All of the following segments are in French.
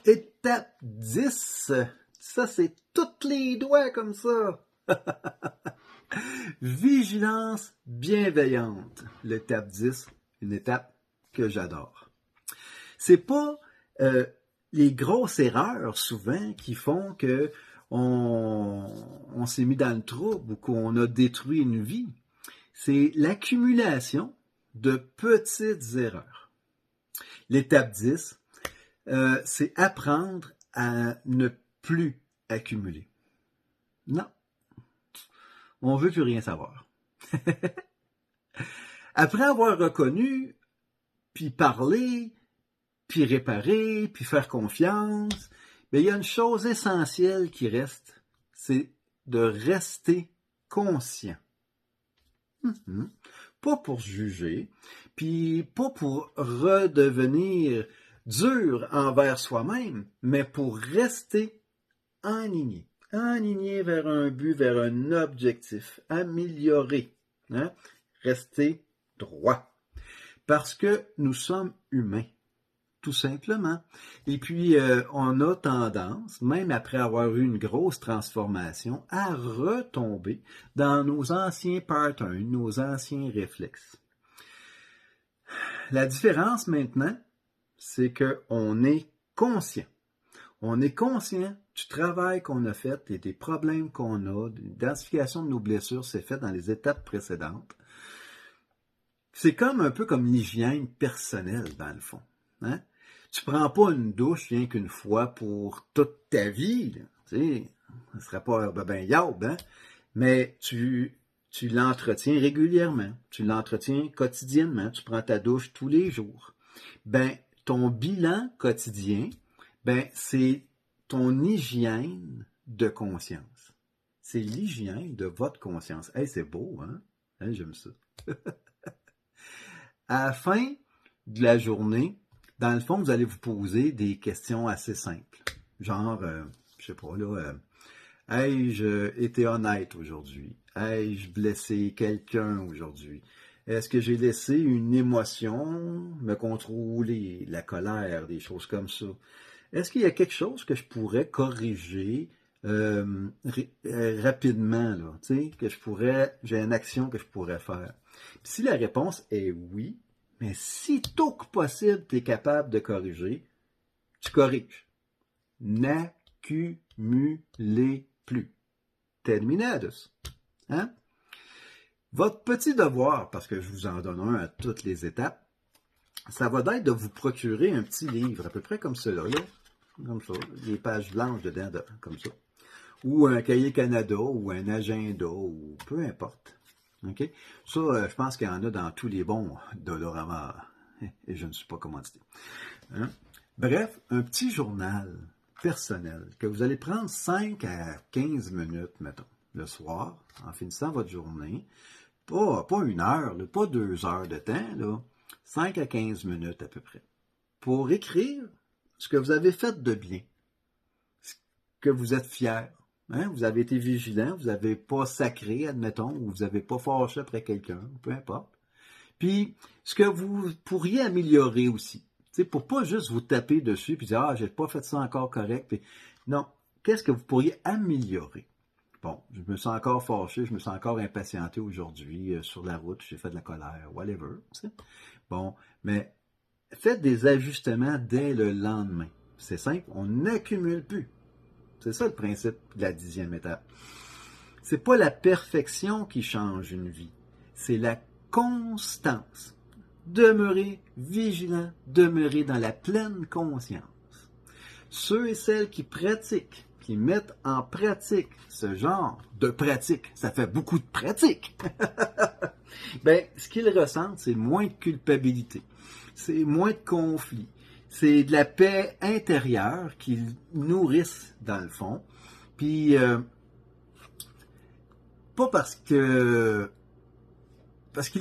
Étape 10. Ça, c'est tous les doigts comme ça. Vigilance bienveillante. L'étape 10, une étape que j'adore. C'est pas les grosses erreurs souvent qui font que on s'est mis dans le trouble ou qu'on a détruit une vie. C'est l'accumulation de petites erreurs. L'étape 10, c'est apprendre à ne plus accumuler. Non, on veut plus rien savoir. Après avoir reconnu, puis parlé, puis réparer, puis faire confiance, mais il y a une chose essentielle qui reste, c'est de rester conscient. Pas pour juger, puis pas pour redevenir dur envers soi-même, mais pour rester aligné. Aligné vers un but, vers un objectif, améliorer, rester droit. Parce que nous sommes humains, tout simplement. Et puis, on a tendance, même après avoir eu une grosse transformation, à retomber dans nos anciens patterns, nos anciens réflexes. La différence maintenant, c'est qu'on est conscient. On est conscient du travail qu'on a fait et des problèmes qu'on a, de l'identification de nos blessures, c'est fait dans les étapes précédentes. C'est comme un peu comme l'hygiène personnelle, dans le fond. Tu prends pas une douche rien qu'une fois pour toute ta vie. Là. Tu sais, ça ne serait pas ben yaub, mais tu l'entretiens régulièrement. Tu l'entretiens quotidiennement. Tu prends ta douche tous les jours. Ben, ton bilan quotidien, ben, c'est ton hygiène de conscience. C'est l'hygiène de votre conscience. Hey, c'est beau, hein? J'aime ça. À la fin de la journée, dans le fond, vous allez vous poser des questions assez simples. Genre, je sais pas, là, ai-je été honnête aujourd'hui? Ai-je blessé quelqu'un aujourd'hui? Est-ce que j'ai laissé une émotion me contrôler, la colère, des choses comme ça? Est-ce qu'il y a quelque chose que je pourrais corriger rapidement, là, tu sais, que j'ai une action que je pourrais faire? Puis si la réponse est oui, mais si tôt que possible tu es capable de corriger, tu corriges. N'accumulez plus. Terminados. Hein? Votre petit devoir, parce que je vous en donne un à toutes les étapes, ça va être de vous procurer un petit livre, à peu près comme cela, là, comme ça, des pages blanches dedans, comme ça, ou un cahier Canada, ou un agenda, ou peu importe. Okay? Ça, je pense qu'il y en a dans tous les bons Dollarama, et je ne suis pas commandité. Bref, un petit journal personnel que vous allez prendre 5 à 15 minutes, mettons, le soir, en finissant votre journée. Pas 1 heure, là, pas 2 heures de temps, là, 5 à 15 minutes à peu près, pour écrire ce que vous avez fait de bien, ce que vous êtes fier. Vous avez été vigilant, vous n'avez pas sacré, admettons, ou vous n'avez pas fâché après quelqu'un, peu importe. Puis, ce que vous pourriez améliorer aussi, pour pas juste vous taper dessus et dire « Ah, j'ai pas fait ça encore correct. » Puis, non, qu'est-ce que vous pourriez améliorer? Bon, je me sens encore fâché, je me sens encore impatienté aujourd'hui sur la route, j'ai fait de la colère, whatever. Bon, mais faites des ajustements dès le lendemain. C'est simple, on n'accumule plus. C'est ça le principe de la 10e étape. C'est pas la perfection qui change une vie, c'est la constance. Demeurez vigilant, demeurez dans la pleine conscience. Ceux et celles qui pratiquent, qui mettent en pratique ce genre de pratique, ça fait beaucoup de pratique, ben, ce qu'ils ressentent, c'est moins de culpabilité, c'est moins de conflits, c'est de la paix intérieure qu'ils nourrissent dans le fond, puis pas parce qu'ils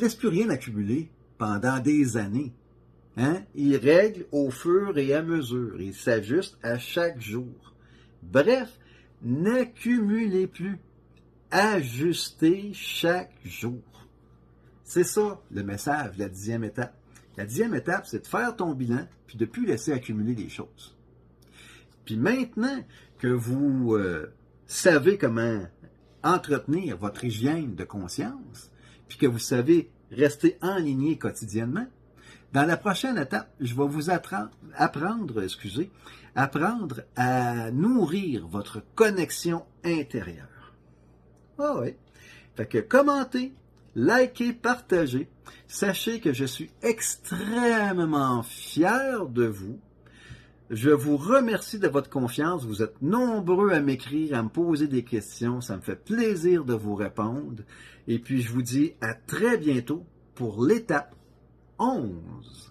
laissent plus rien accumuler pendant des années. Ils règlent au fur et à mesure, ils s'ajustent à chaque jour. Bref, n'accumulez plus, ajustez chaque jour. C'est ça le message, la 10e étape. La 10e étape, c'est de faire ton bilan, puis de ne plus laisser accumuler les choses. Puis maintenant que vous savez comment entretenir votre hygiène de conscience, puis que vous savez rester enligné quotidiennement, dans la prochaine étape, je vais vous apprendre à nourrir votre connexion intérieure. Ah oui. Fait que commentez, likez, partagez. Sachez que je suis extrêmement fier de vous. Je vous remercie de votre confiance. Vous êtes nombreux à m'écrire, à me poser des questions. Ça me fait plaisir de vous répondre. Et puis, je vous dis à très bientôt pour l'étape 11.